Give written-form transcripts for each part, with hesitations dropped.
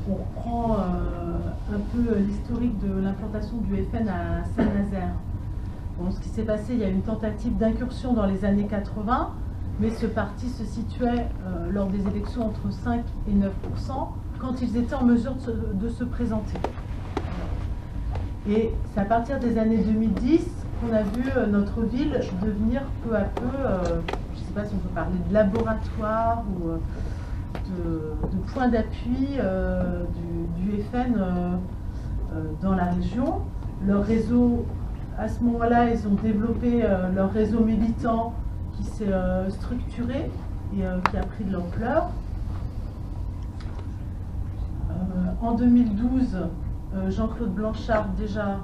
On reprend un peu l'historique de l'implantation du FN à Saint-Nazaire. Bon, ce qui s'est passé, il y a eu une tentative d'incursion dans les années 80, mais ce parti se situait lors des élections entre 5 et 9% quand ils étaient en mesure de se présenter. Et c'est à partir des années 2010 qu'on a vu notre ville devenir peu à peu, je ne sais pas si on peut parler de laboratoire ou de point d'appui du FN dans la région. Leur réseau, à ce moment-là, ils ont développé leur réseau militant qui s'est structuré et qui a pris de l'ampleur. En 2012, Jean-Claude Blanchard, déjà,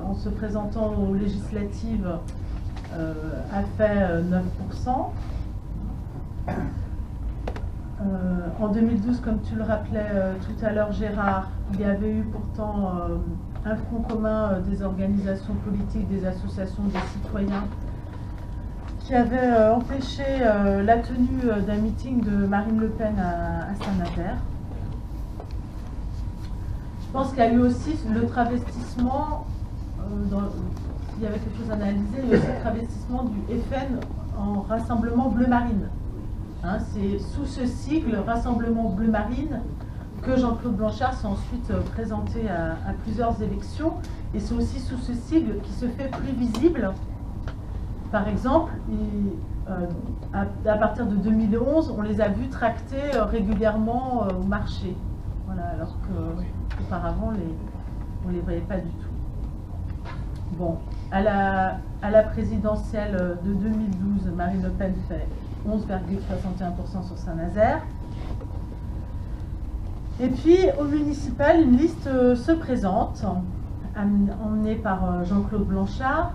en se présentant aux législatives, a fait 9%. En 2012, comme tu le rappelais tout à l'heure, Gérard, il y avait eu pourtant un front commun des organisations politiques, des associations, des citoyens, qui avait empêché la tenue d'un meeting de Marine Le Pen à Saint-Nazaire. Je pense qu'il y a eu aussi le travestissement, il y avait quelque chose à analyser, il y a eu aussi le travestissement du FN en Rassemblement Bleu Marine. Hein, c'est sous ce sigle, Rassemblement Bleu Marine, que Jean-Claude Blanchard s'est ensuite présenté à plusieurs élections. Et c'est aussi sous ce sigle qui se fait plus visible. Par exemple, à partir de 2011, on les a vus tracter régulièrement au marché. Voilà, alors qu'auparavant, on ne les voyait pas du tout. Bon, à la présidentielle de 2012, Marine Le Pen fait 11,61% sur Saint-Nazaire. Et puis, au municipal, une liste se présente, emmenée par Jean-Claude Blanchard,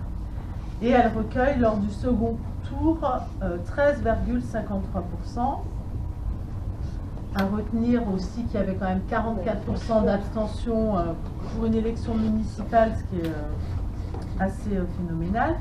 et elle recueille lors du second tour 13,53%. À retenir aussi qu'il y avait quand même 44% d'abstention pour une élection municipale, ce qui est assez phénoménal.